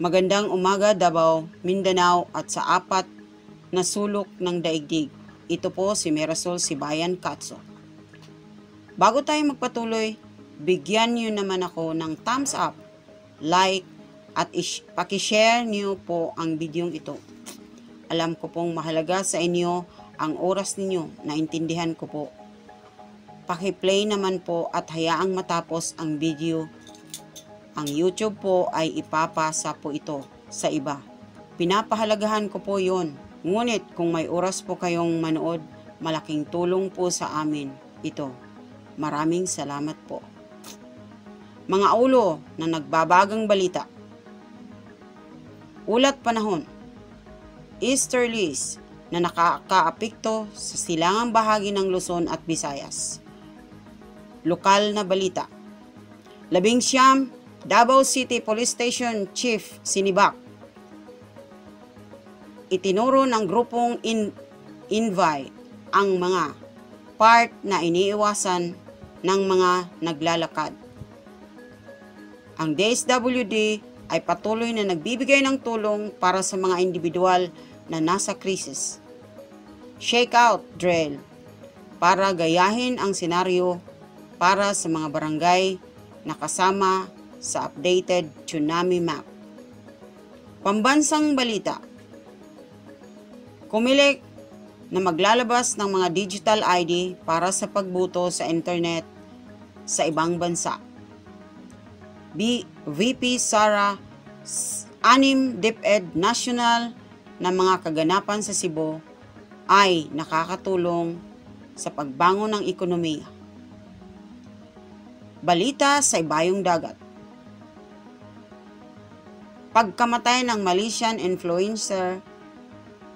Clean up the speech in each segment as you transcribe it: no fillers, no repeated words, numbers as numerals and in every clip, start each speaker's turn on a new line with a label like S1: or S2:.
S1: Magandang umaga Davao, Mindanao at sa apat na sulok ng daigdig. Ito po si Mirasol Sibayan Katso. Bago tayo magpatuloy, bigyan niyo naman ako ng thumbs up, like at pakishare niyo po ang videong ito. Alam ko pong mahalaga sa inyo ang oras ninyo, naintindihan ko po. Paki-play naman po at hayaang matapos ang video. Ang YouTube po ay ipapasa po ito sa iba. Pinapahalagahan ko po yon. Ngunit kung may oras po kayong manood, malaking tulong po sa amin ito. Maraming salamat po. Mga ulo na nagbabagang balita. Ulat panahon. Easterlies na nakakaapekto sa silangang bahagi ng Luzon at Visayas. Lokal na balita. 19 Davao City Police Station Chief sinibak. Itinuro ng grupong Invite ang mga part na iniiwasan ng mga naglalakad. Ang DSWD ay patuloy na nagbibigay ng tulong para sa mga individual na nasa krisis. Shakeout drill para gayahin ang senaryo para sa mga barangay na kasama sa updated tsunami map. Pambansang balita. Kumilik na maglalabas ng mga digital ID para sa pagbuto sa internet sa ibang bansa. VP Sara, 6 DepEd National na mga kaganapan sa Cebu ay nakakatulong sa pagbangon ng ekonomiya. Balita sa ibayong dagat. Pagkamatay ng Malaysian influencer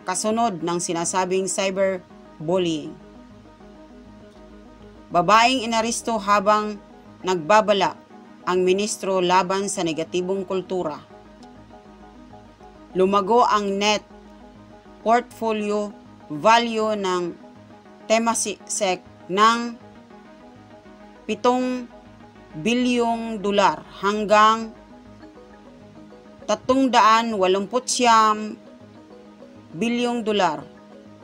S1: kasunod ng sinasabing cyberbullying. Babaeng inaresto habang nagbabala ang ministro laban sa negatibong kultura. Lumago ang net portfolio value ng Temasek ng $7 bilyong hanggang $389 bilyong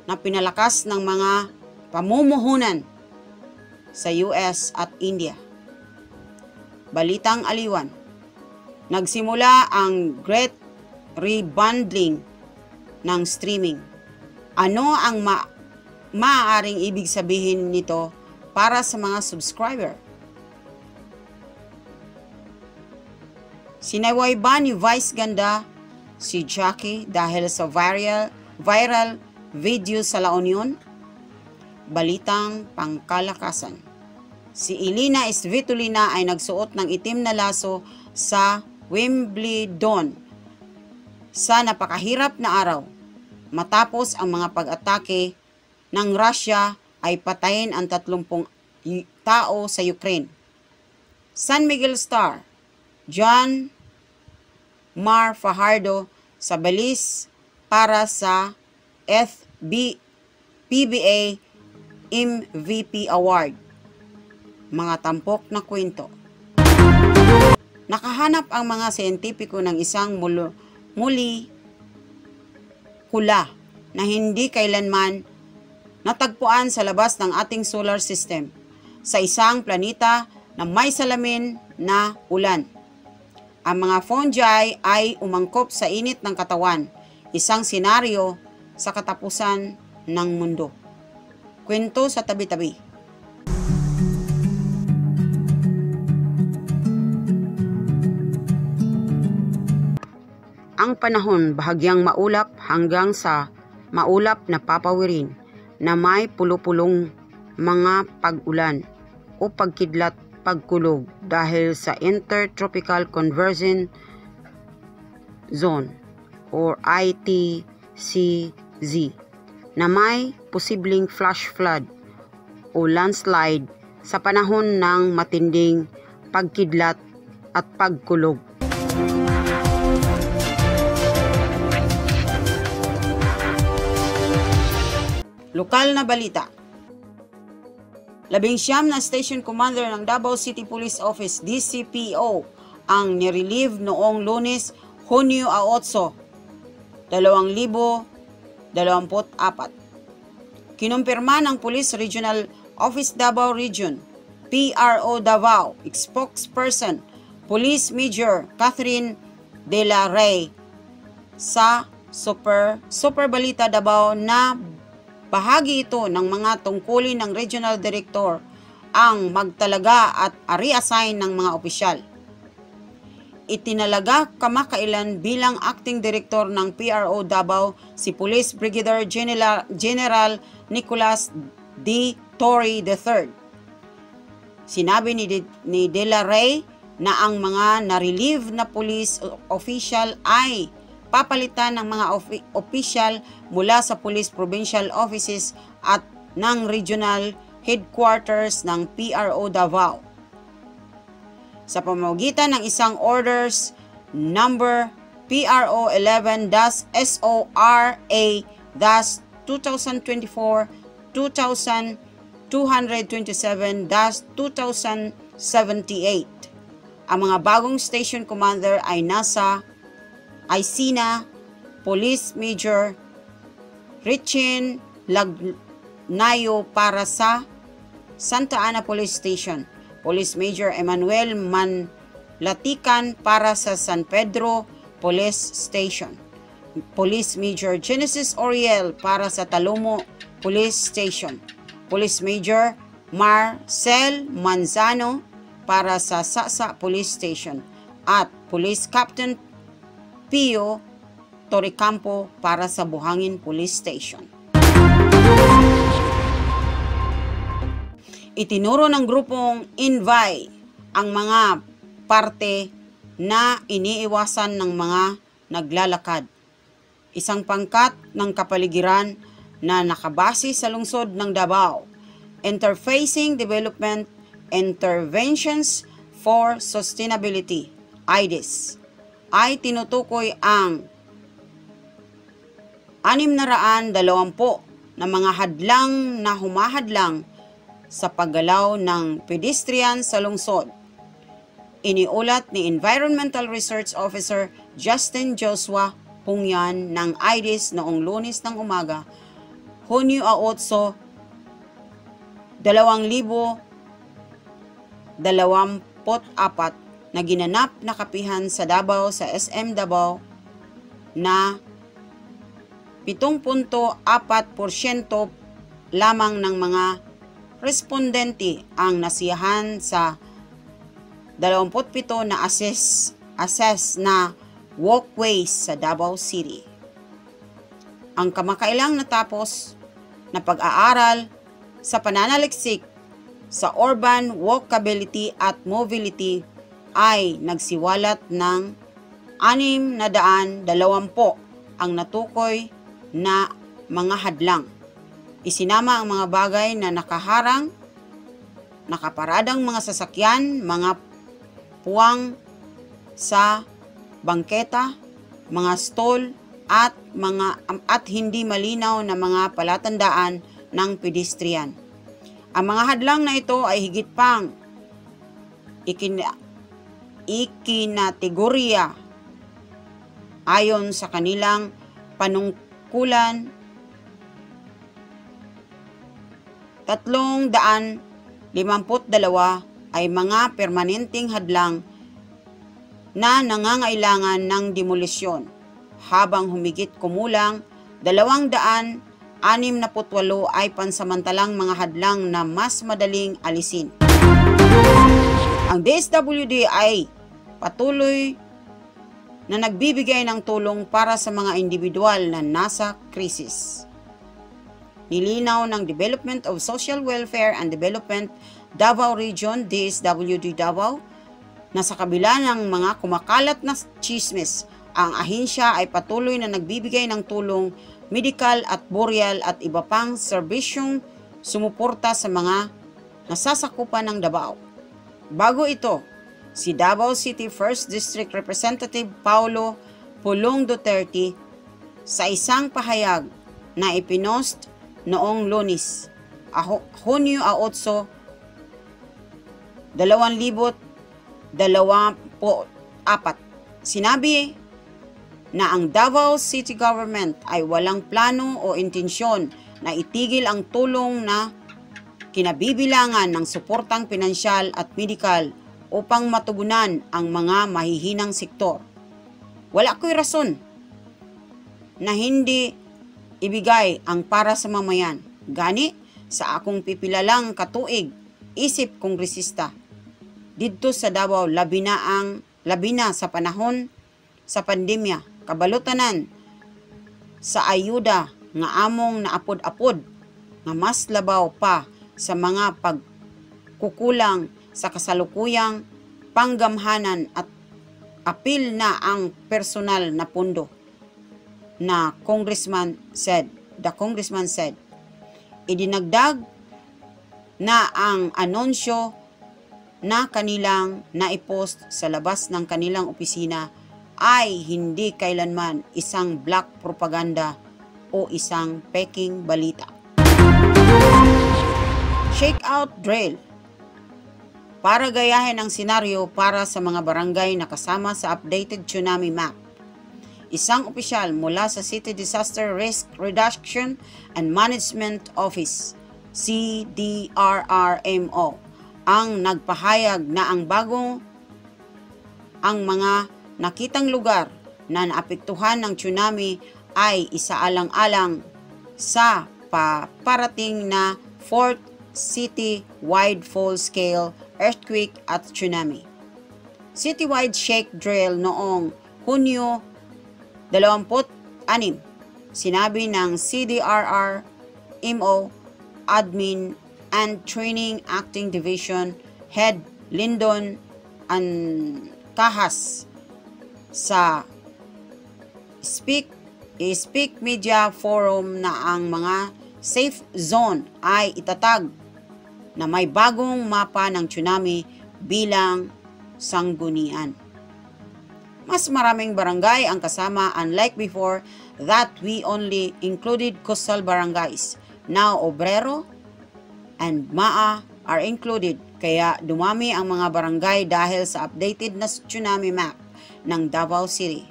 S1: na pinalakas ng mga pamumuhunan sa US at India. Balitang aliwan. Nagsimula ang Great Rebundling ng streaming. Ano ang maaaring ibig sabihin nito para sa mga subscriber? Sinaway ba ni Vice Ganda si Jackie dahil sa viral video sa La Union? Balitang pangkalakasan. Si Elina Svitolina ay nagsuot ng itim na laso sa Wimbledon sa napakahirap na araw matapos ang mga pag-atake ng Russia ay patayin ang 30 tao sa Ukraine. San Miguel Star, John Mar Fajardo sa balis para sa PBA MVP Award. Mga tampok na kwento. Nakahanap ang mga siyentipiko ng isang muli hula na hindi kailanman natagpuan sa labas ng ating solar system sa isang planeta na may salamin na ulan. Ang mga fungi ay umangkop sa init ng katawan, isang senaryo sa katapusan ng mundo. Kwento sa tabi-tabi. Ang panahon bahagyang maulap hanggang sa maulap na papawirin na may pulo-pulong mga pag-ulan o pagkidlat pagkulog dahil sa Intertropical Convergence Zone or ITCZ na may posibleng flash flood o landslide sa panahon ng matinding pagkidlat at pagkulog. Lokal na balita. 19 na Station Commander ng Davao City Police Office DCPO ang nirelieve noong Lunes, Hunyo 8, 2024. Kinumpirma ng Police Regional Office Davao Region, PRO Davao, spokesperson, Police Major Catherine De La Rey sa Super Balita Davao na bahagi ito ng mga tungkulin ng Regional Director ang magtalaga at reassign ng mga opisyal. Itinalaga kamakailan bilang Acting Director ng PRO Davao si Police Brigadier General Nicolas D. Torre III. Sinabi ni De La Rey na ang mga na-relieve na police official ay papalitan ng mga opisyal mula sa Police Provincial Offices at ng Regional Headquarters ng PRO Davao. Sa pamamagitan ng isang Orders Number PRO 11-SORA-2024-2227-2078. Ang mga bagong Station Commander ay sina Police Major Richin Lagnayo para sa Santa Ana Police Station, Police Major Emmanuel Manlatican para sa San Pedro Police Station, Police Major Genesis Oriel para sa Talomo Police Station, Police Major Marcel Manzano para sa Sasa Police Station, at Police Captain Pio Torrecampo para sa Buhangin Police Station. Itinuro ng grupong INVI ang mga parte na iniiwasan ng mga naglalakad. Isang pangkat ng kapaligiran na nakabase sa lungsod ng Davao, Interfacing Development Interventions for Sustainability, IDES, ay tinutukoy ang 620 na mga hadlang na humahadlang sa paggalaw ng pedestrian sa lungsod. Iniulat ni Environmental Research Officer Justin Joshua Pungyan ng IDES noong Lunes ng umaga, Hunyo 8, 2024, na ginanap na kapihan sa Davao sa SM Davao na 7.4% lamang ng mga respondente ang nasiyahan sa 27 na assess na walkways sa Davao City. Ang kamakailang natapos na pag-aaral sa pananaliksik sa urban walkability at mobility ay nagsiwalat ng 620 ang natukoy na mga hadlang. Isinama ang mga bagay na nakaharang, nakaparadang mga sasakyan, mga puwang sa bangketa, mga stall at hindi malinaw na mga palatandaan ng pedestrian. Ang mga hadlang na ito ay higit pang ikinategorya ayon sa kanilang panungkulan. 352 ay mga permanenteng hadlang na nangangailangan ng demolisyon, habang humigit kumulang 268 ay pansamantalang mga hadlang na mas madaling alisin. Ang DSWD ay patuloy na nagbibigay ng tulong para sa mga individual na nasa krisis. Nilinaw ng Development of Social Welfare and Development Davao Region, DSWD Davao, na sa kabila ng mga kumakalat na chismis Ang ahensya ay patuloy na nagbibigay ng tulong, medikal at boreal at iba pang serbisyong sumuporta sa mga nasasakupan ng Davao. Bago ito, si Davao City 1st District Representative Paulo Pulong Duterte sa isang pahayag na ipinost noong Lunes, Hunyo 8, 2024, sinabi na ang Davao City Government ay walang plano o intensyon na itigil ang tulong na kinabibilangan ng suportang pinansyal at medikal upang matugunan ang mga mahihinang sektor. Wala ko'y rason na hindi ibigay ang para sa mamayan. Gani, sa akong pipilalang katuig, isip kongresista, didto sa Davao, labi na sa panahon sa pandemya, kabalutanan sa ayuda nga among naapod-apod nga mas labaw pa sa mga pagkukulang sa kasalukuyang panggamhanan at apil na ang personal na pundo na the congressman said. Idinagdag na ang anunsyo na kanilang naipost sa labas ng kanilang opisina ay hindi kailanman isang black propaganda o isang peking balita. Shakeout drill para gayahin ang senaryo para sa mga barangay na kasama sa updated tsunami map. Isang opisyal mula sa City Disaster Risk Reduction and Management Office, CDRRMO, ang nagpahayag na ang mga nakitang lugar na naapektuhan ng tsunami ay isaalang-alang sa paparating na 4th city-wide full-scale earthquake at tsunami. Citywide shake drill noong Hunyo 26, sinabi ng CDRRMO Admin and Training Acting Division Head Lyndon Ancahas sa Speak Media Forum na ang mga safe zone ay itatag na may bagong mapa ng tsunami bilang sanggunian. Mas maraming barangay ang kasama, unlike before that we only included coastal barangays. Now Obrero and Maa are included, kaya dumami ang mga barangay dahil sa updated na tsunami map ng Davao City.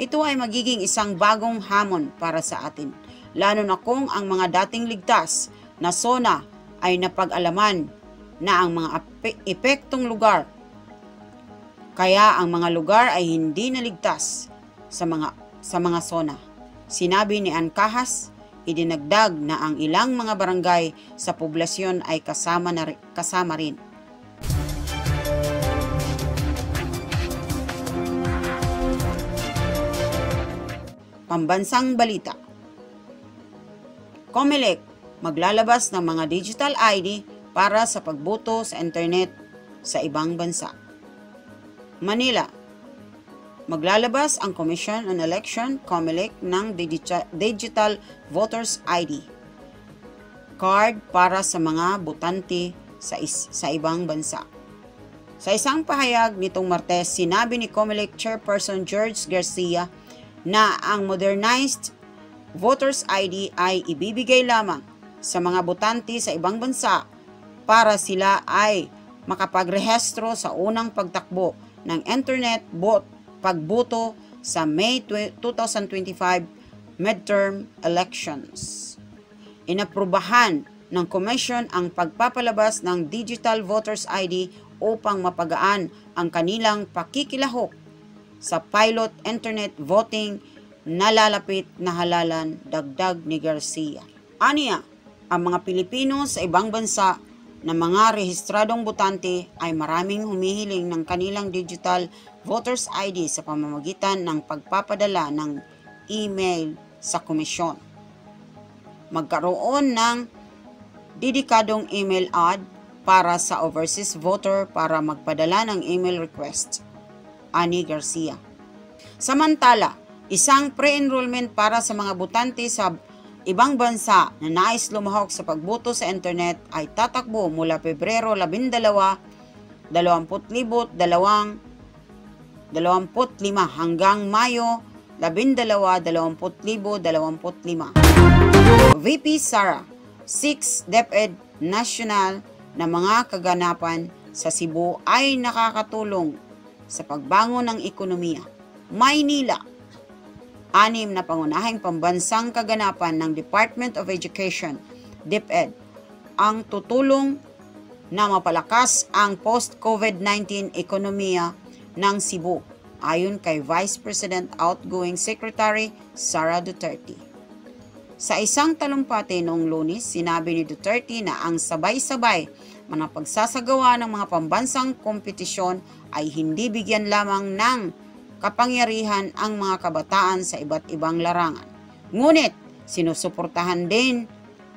S1: Ito ay magiging isang bagong hamon para sa atin, lalo na kung ang mga dating ligtas na zona ay napag-alaman na ang mga epektong lugar. Kaya ang mga lugar ay hindi naligtas sa mga zona. Sinabi ni Ancahas, idinagdag na ang ilang mga barangay sa poblasyon ay kasama rin. Pambansang balita. COMELEC maglalabas ng mga digital ID para sa pagboto sa internet sa ibang bansa. Manila. Maglalabas ang Commission on Election, COMELEC, ng Digital Voters ID card para sa mga botante sa ibang bansa. Sa isang pahayag nitong Martes, sinabi ni COMELEC Chairperson George Garcia na ang modernized Voters ID ay ibibigay lamang sa mga botante sa ibang bansa para sila ay makapagrehistro sa unang pagtakbo ng internet pagboto sa May 2025 midterm elections. Inaprubahan ng Commission ang pagpapalabas ng Digital Voters ID upang mapagaan ang kanilang pakikilahok sa pilot internet voting na lalapit na halalan, dagdag ni Garcia. Aniya, ang mga Pilipino sa ibang bansa na mga rehistradong botante ay maraming humihiling ng kanilang digital voters ID sa pamamagitan ng pagpapadala ng email sa komisyon. Magkaroon ng dedikadong email ad para sa overseas voter para magpadala ng email request, ani Garcia. Samantala, isang pre-enrollment para sa mga botante sa ibang bansa na nais lumahok sa pagboto sa internet ay tatakbo mula Pebrero 12, 2025 hanggang Mayo 12, 2025. VP Sara, 6 DepEd National na mga kaganapan sa Cebu ay nakakatulong sa pagbangon ng ekonomiya. Maynila, 6 na pangunahing pambansang kaganapan ng Department of Education, DepEd, ang tutulong na mapalakas ang post-COVID-19 ekonomiya ng Cebu, ayon kay Vice President Outgoing Secretary Sara Duterte. Sa isang talumpati noong Lunes, sinabi ni Duterte na ang sabay-sabay mga pagsasagawa ng mga pambansang kompetisyon ay hindi bigyan lamang ng kapangyarihan ang mga kabataan sa iba't ibang larangan. Ngunit, sinusuportahan din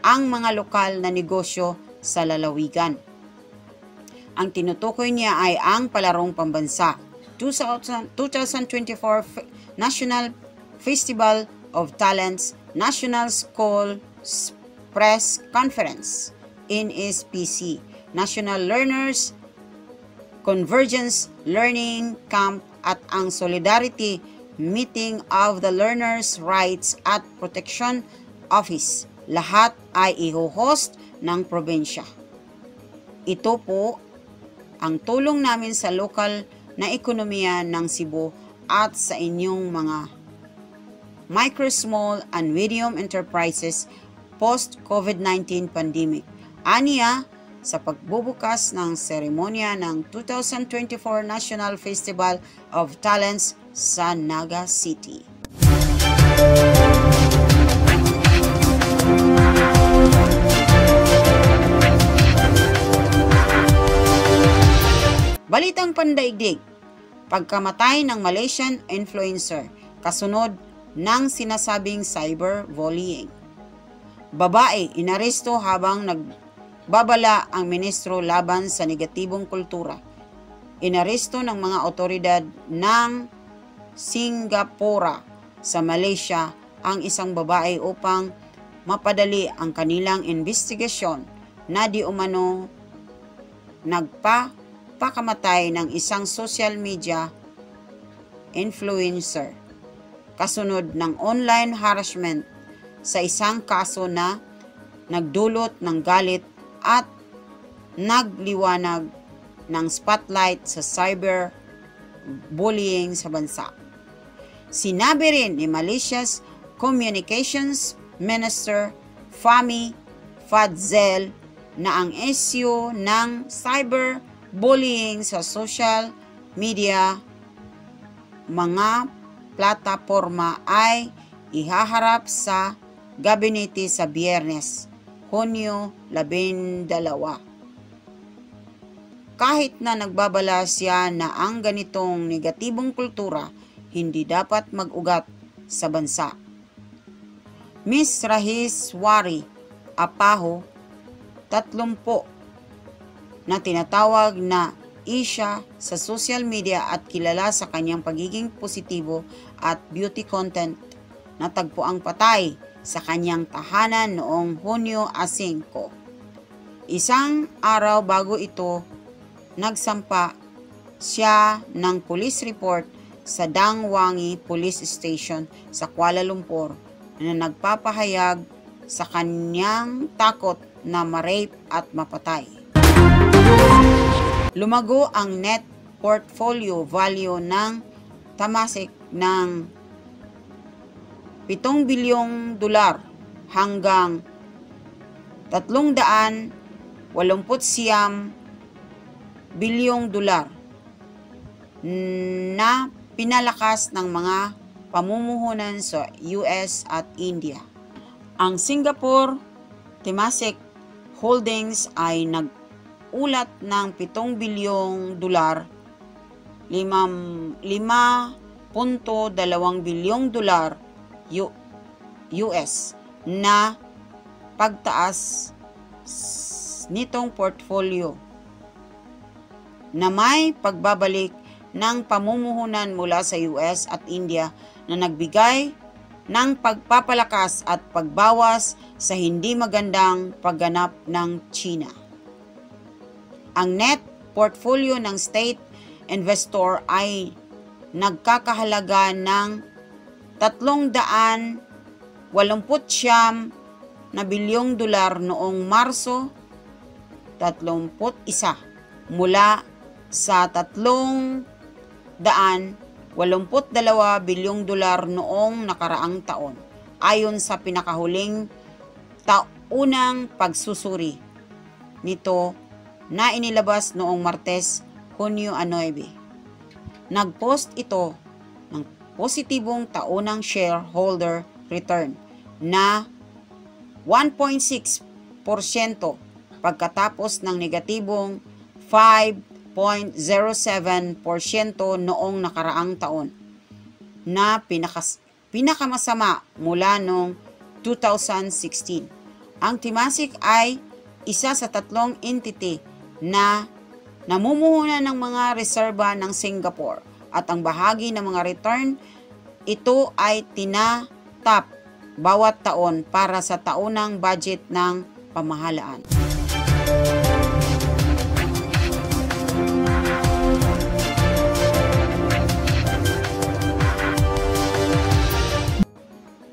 S1: ang mga lokal na negosyo sa lalawigan. Ang tinutukoy niya ay ang palarong pambansa, 2024 National Festival of Talents, National School Press Conference, NSPC, National Learners Convergence Learning Camp at ang Solidarity Meeting of the Learners' Rights at Protection Office. Lahat ay i-host ng probinsya. Ito po ang tulong namin sa lokal na ekonomiya ng Cebu at sa inyong mga micro, small, and medium enterprises post-COVID-19 pandemic. Aniya, sa pagbubukas ng seremonya ng 2024 National Festival of Talents sa Naga City. Balitang pandaigdig, pagkamatay ng Malaysian influencer, kasunod ng sinasabing cyberbullying. Babae, inaresto habang nagbabala ang ministro laban sa negatibong kultura. Inaresto ng mga otoridad ng Singapore sa Malaysia ang isang babae upang mapadali ang kanilang investigasyon na di umano nagpapakamatay ng isang social media influencer kasunod ng online harassment sa isang kaso na nagdulot ng galit at nagliwanag ng spotlight sa cyberbullying sa bansa. Sinabi rin ni Malaysia's Communications Minister Fahmi Fadzl na ang issue ng cyberbullying sa social media mga plataporma ay ihaharap sa gabinete sa Biyernes, Hunyo 12. Kahit na nagbabala siya na ang ganitong negatibong kultura hindi dapat mag-ugat sa bansa. Miss Rahiswari Apaho, 30, na tinatawag na Isha sa social media at kilala sa kanyang pagiging positibo at beauty content, natagpuang patay sa kanyang tahanan noong Hunyo 5. Isang araw bago ito, nagsampa siya ng police report sa Dang Wangi Police Station sa Kuala Lumpur na nagpapahayag sa kanyang takot na ma-rape at mapatay. Lumago ang net portfolio value ng Temasek ng $7 bilyong hanggang $389 bilyong na pinalakas ng mga pamumuhunan sa US at India. Ang Singapore Temasek Holdings ay nag-ulat ng $7 bilyong, $5.2 bilyong US na pagtaas nitong portfolio na may pagbabalik ng pamumuhunan mula sa US at India na nagbigay ng pagpapalakas at pagbawas sa hindi magandang pagganap ng China. Ang net portfolio ng state investor ay nagkakahalaga ng $389 na bilyong noong Marso 31 mula sa $382 bilyong noong nakaraang taon, ayon sa pinakahuling taunang pagsusuri nito na inilabas noong Martes, Hunyo 9. Nag-post ito ng positibong taunang shareholder return na 1.6% pagkatapos ng negatibong 5.07% noong nakaraang taon na pinakamasama mula noong 2016. Ang Temasek ay isa sa 3 entity na namumuhunan ng mga reserba ng Singapore at ang bahagi ng mga return ito ay tinatap bawat taon para sa taunang budget ng pamahalaan.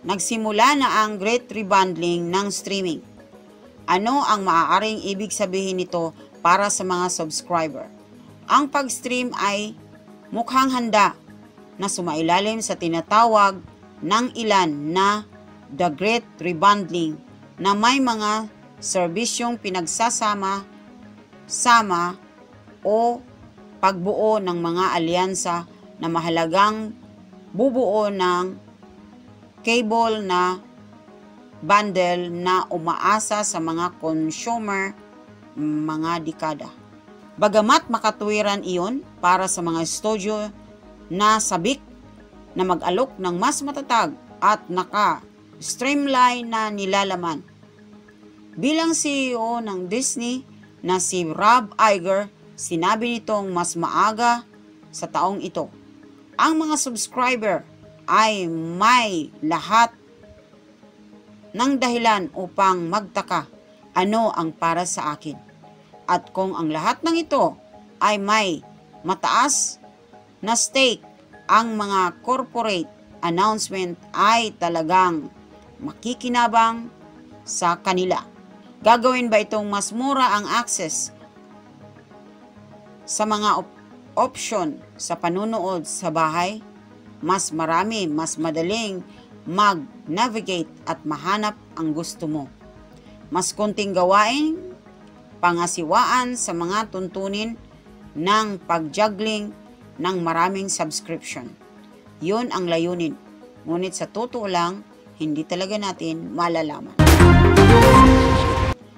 S1: Nagsimula na ang Great Rebundling ng streaming. Ano ang maaaring ibig sabihin nito para sa mga subscriber? Ang pag-stream ay mukhang handa na sumailalim sa tinatawag ng ilan na The Great Rebundling na may mga serbisyong pinagsasama-sama o pagbuo ng mga alyansa na mahalagang bubuo ng cable na bundle na umaasa sa mga consumer mga dekada. Bagamat makatuwiran iyon para sa mga studio na sabik na mag-alok ng mas matatag at naka-streamline na nilalaman. Bilang CEO ng Disney na si Rob Iger, sinabi nitong mas maaga sa taong ito, ang mga subscriber ay may lahat ng dahilan upang magtaka ano ang para sa akin. At kung ang lahat ng ito ay may mataas na stake, ang mga corporate announcement ay talagang makikinabang sa kanila. Gagawin ba itong mas mura ang access sa mga option sa panunood sa bahay? Mas marami, mas madaling mag-navigate at mahanap ang gusto mo. Mas konting gawain, pangasiwaan sa mga tuntunin ng pag-juggling ng maraming subscription. Yun ang layunin. Ngunit sa totoo lang, hindi talaga natin malalaman.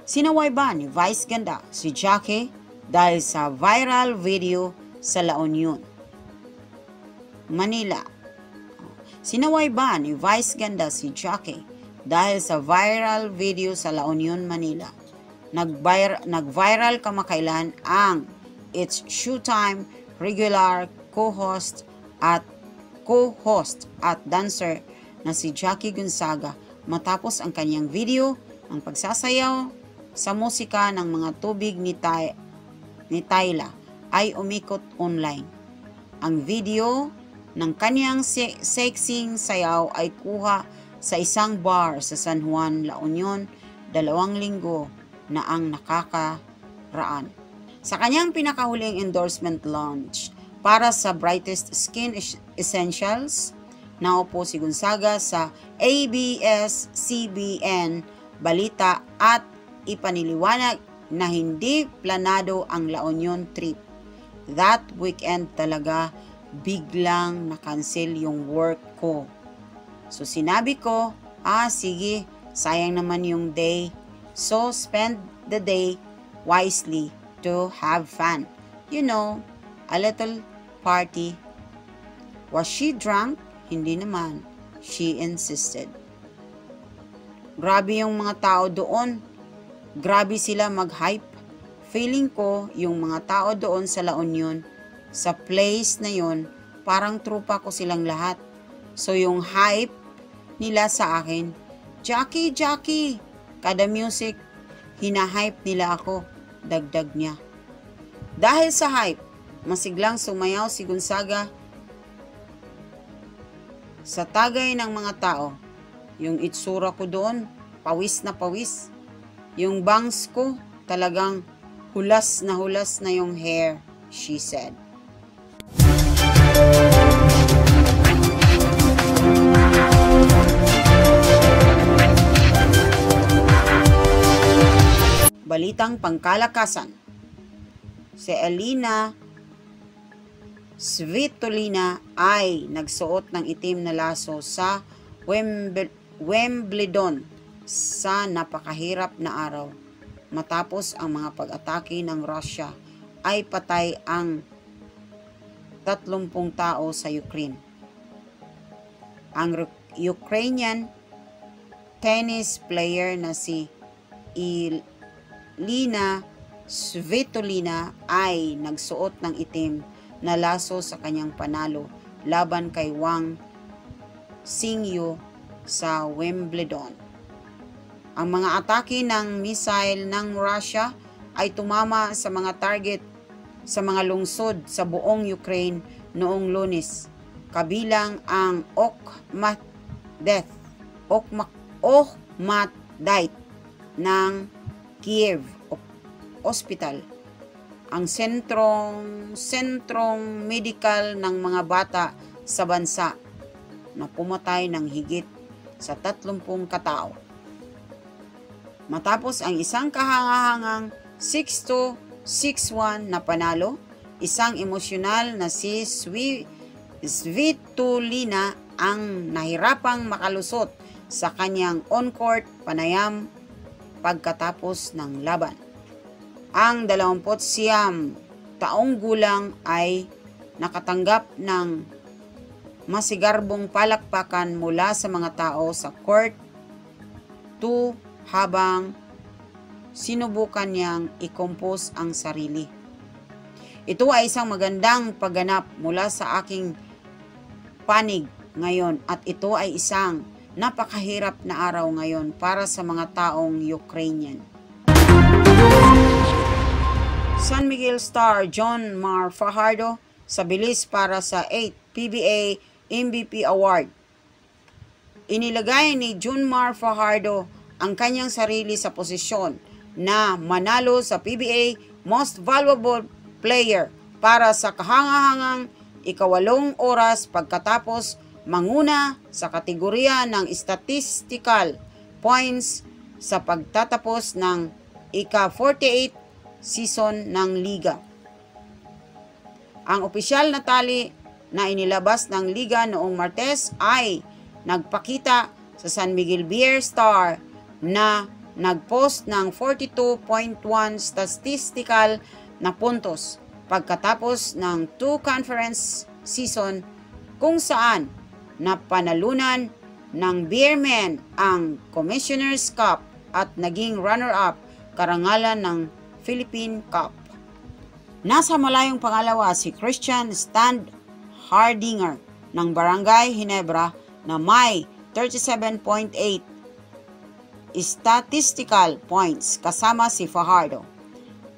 S1: Sinaway ba ni Vice Ganda si Jackie dahil sa viral video sa La Union, Manila? Sinaway ba ni Vice Ganda si Jackie dahil sa viral video sa La Union, Manila? Nag-viral kamakailan ang It's Showtime regular co-host at dancer na si Jackie Gonzaga matapos ang kanyang video ng pagsasayaw sa musika ng mga tubig ni Tayla ay umikot online. Ang video ng kanyang sexing sayaw ay kuha sa isang bar sa San Juan, La Union, 2 linggo na ang nakakaraan. Sa kanyang pinakahuling endorsement launch para sa Brightest Skin Essentials, naupo si Gonzaga sa ABS-CBN balita at ipaniliwanag na hindi planado ang La Union trip. That weekend talaga biglang na-cancel yung work ko. So sinabi ko, sige, sayang naman yung day. So spend the day wisely to have fun. You know, a little party. Was she drunk? Hindi naman. She insisted. Grabe yung mga tao doon. Grabe sila mag-hype. Feeling ko yung mga tao doon sa La Union sa place na yon, parang trupa ko silang lahat. So yung hype nila sa akin, Jackie, Jackie, kada music, hinahype nila ako, dagdag niya. Dahil sa hype, masiglang sumayaw si Gonzaga sa tagay ng mga tao. Yung itsura ko doon, pawis na pawis. Yung bangs ko, talagang hulas na yung hair, she said. Balitang pangkalakasan. Si Elina Svitolina ay nagsuot ng itim na laso sa Wimbledon sa napakahirap na araw. Matapos ang mga pag-atake ng Russia ay patay ang 30 tao sa Ukraine. Ang Ukrainian tennis player na si Elina Svitolina ay nagsuot ng itim na laso sa kanyang panalo laban kay Wang Xingyu sa Wimbledon. Ang mga atake ng missile ng Russia ay tumama sa mga target sa mga lungsod sa buong Ukraine noong Lunes, kabilang ang Okhmatdit ng Kiev Hospital, ang sentrong medikal ng mga bata sa bansa, na pumatay ng higit sa 30 katao. Matapos ang isang kahangahangang 6-6-1 na panalo, isang emosyonal na si Svitolina ang nahirapang makalusot sa kanyang on-court panayam pagkatapos ng laban. Ang 29 taong gulang ay nakatanggap ng masigarbong palakpakan mula sa mga tao sa Court 2 habang sinubukan niyang i-compose ang sarili. Ito ay isang magandang pagganap mula sa aking panig ngayon at ito ay isang napakahirap na araw ngayon para sa mga taong Ukrainian. San Miguel star John Mar Fajardo sa bilis para sa 8th PBA MVP Award. Inilagay ni John Mar Fajardo ang kanyang sarili sa posisyon na manalo sa PBA Most Valuable Player para sa kahangahangang 8 oras pagkatapos manguna sa kategorya ng statistical points sa pagtatapos ng ika-48 season ng liga. Ang opisyal na tali na inilabas ng liga noong Martes ay nagpakita sa San Miguel Beer Star na nagpost ng 42.1 statistical na puntos pagkatapos ng 2 conference season kung saan napanalunan ng Beermen ang Commissioner's Cup at naging runner-up karangalan ng Philippine Cup. Nasa malayong pangalawa si Christian Standhardinger ng Barangay Ginebra na may 37.8 statistical points kasama si Fajardo.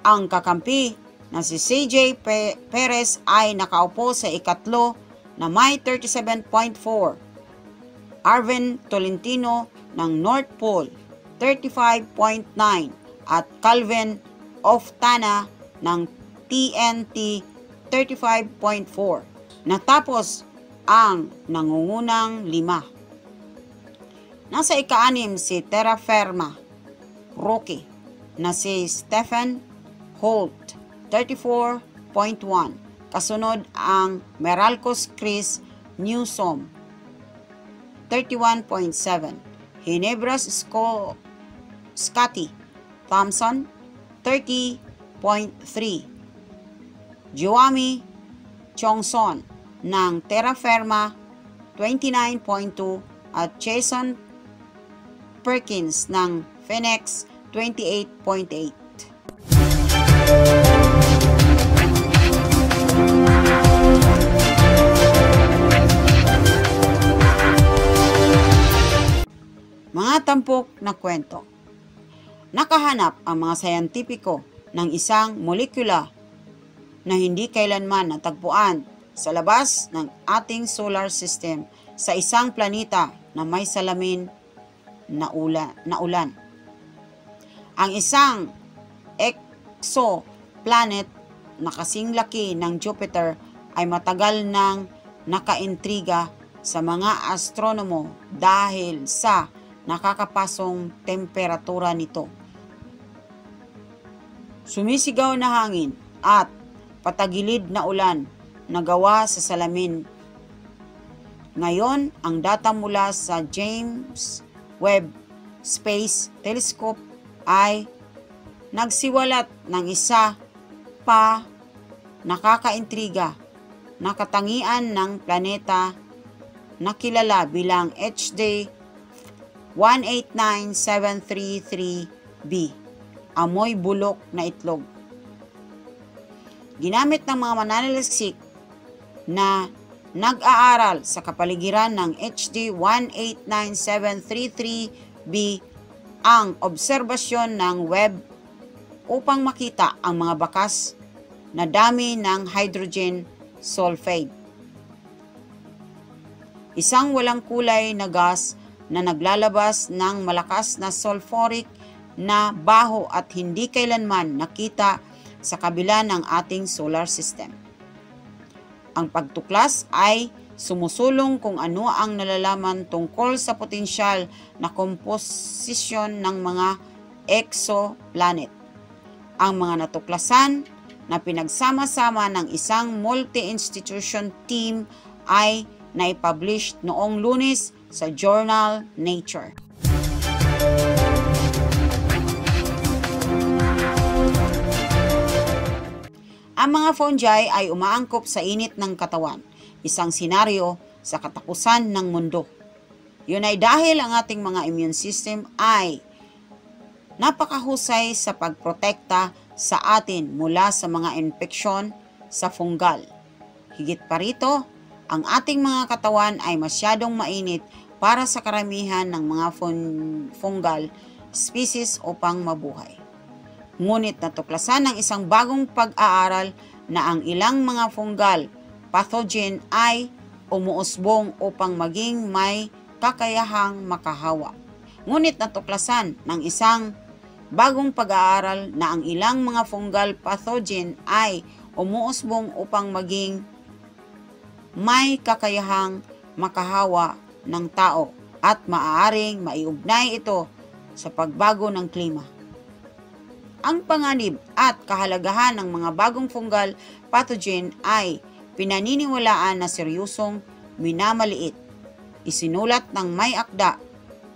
S1: Ang kakampi na si CJ Perez ay nakaupo sa ikatlo na may 37.4. Arvin Tolentino ng North Pole 35.9 at Calvin Oftana ng TNT 35.4. Natapos ang nangungunang 5. Nasa ika-6 si Terra Firma rookie na si Stephen Holt 34.1. Kasunod ang Meralcos Chris Newsom 31.7. Ginebras Scotty Thompson 30.3. Joami Chongson ng Terra Firma 29.2 at Jason Perkins ng Phoenix 28.8. Mga tampok na kwento. Nakahanap ang mga sayantipiko ng isang molekula na hindi kailanman natagpuan sa labas ng ating solar system sa isang planeta na may salamin na ulan. Ang isang exoplanet na kasing laki ng Jupiter ay matagal nang nakaintriga sa mga astronomo dahil sa nakakapasong temperatura nito. Sumisigaw na hangin at patagilid na ulan na gawa sa salamin. Ngayon, ang data mula sa James Webb Space Telescope ay nagsiwalat ng isa pa nakakaintriga na katangian ng planeta na kilala bilang HD 189733b, amoy bulok na itlog. Ginamit ng mga mananaliksik na nag-aaral sa kapaligiran ng HD 189733b ang obserbasyon ng Webb upang makita ang mga bakas na dami ng hydrogen sulfide. Isang walang kulay na gas na naglalabas ng malakas na sulfuric na baho at hindi kailanman nakita sa kabila ng ating solar system. Ang pagtuklas ay sumusulong kung ano ang nalalaman tungkol sa potensyal na komposisyon ng mga exoplanet. Ang mga natuklasan na pinagsama-sama ng isang multi-institution team ay naipublish noong Lunes sa journal Nature. Ang mga fungi ay umaangkop sa init ng katawan, isang senaryo sa katapusan ng mundo. Yun ay dahil ang ating mga immune system ay napakahusay sa pagprotekta sa atin mula sa mga infeksyon sa fungal. Higit pa rito, ang ating mga katawan ay masyadong mainit para sa karamihan ng mga fungal species upang mabuhay. Ngunit natuklasan ng isang bagong pag-aaral na ang ilang mga fungal pathogen ay umuusbong upang maging may kakayahang makahawa. Ngunit natuklasan ng isang bagong pag-aaral na ang ilang mga fungal pathogen ay umuusbong upang maging may kakayahang makahawa ng tao at maaaring maiugnay ito sa pagbago ng klima. Ang panganib at kahalagahan ng mga bagong fungal pathogen ay pinaniniwalaan na seryosong minamaliit. Isinulat ng may akda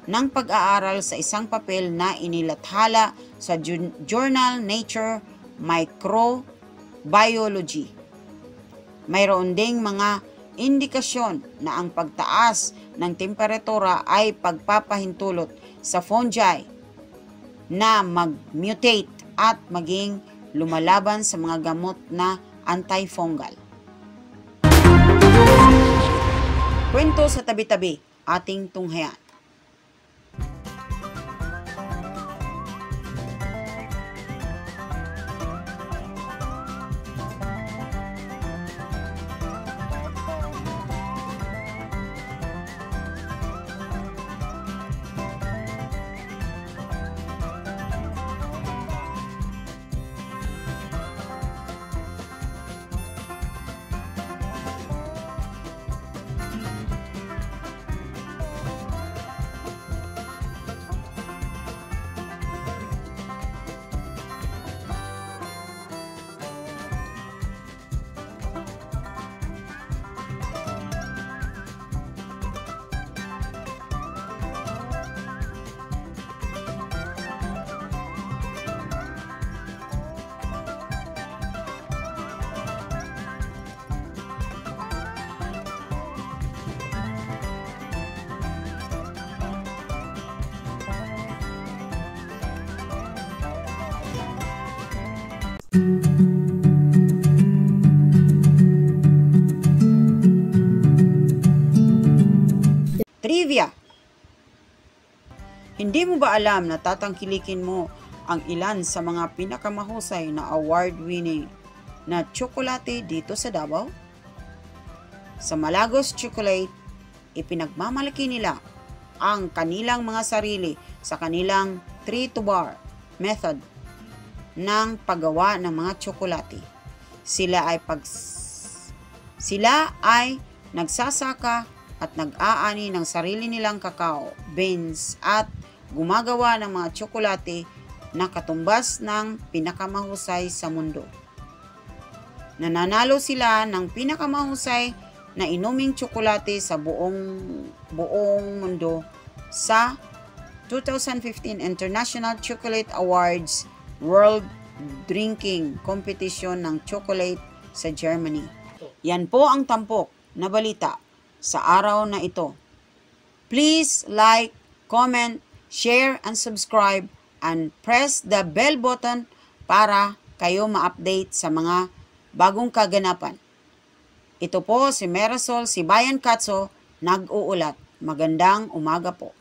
S1: ng pag-aaral sa isang papel na inilathala sa journal Nature Microbiology. Mayroon ding mga indikasyon na ang pagtaas ng temperatura ay pagpapahintulot sa fungi na mag-mutate at maging lumalaban sa mga gamot na antifungal. Kwento sa tabi-tabi, ating tunghayan. Trivia. Hindi mo ba alam na tatangkilikin mo ang ilan sa mga pinakamahusay na award-winning na tsokolate dito sa Davao? Sa Malagos Chocolate, ipinagmamalaki nila ang kanilang mga sarili sa kanilang 3-to-bar method ng paggawa ng mga tsokolate. Sila ay nagsasaka at nag-aani ng sarili nilang kakao, beans at gumagawa ng mga tsokolate na katumbas ng pinakamahusay sa mundo. Nananalo sila ng pinakamahusay na inuming tsokolate sa buong mundo sa 2015 International Chocolate Awards World Drinking Competition ng chocolate sa Germany. Yan po ang tampok na balita sa araw na ito. Please like, comment, share, and subscribe and press the bell button para kayo ma-update sa mga bagong kaganapan. Ito po si Marisol Sibayan Catso, nag-uulat. Magandang umaga po.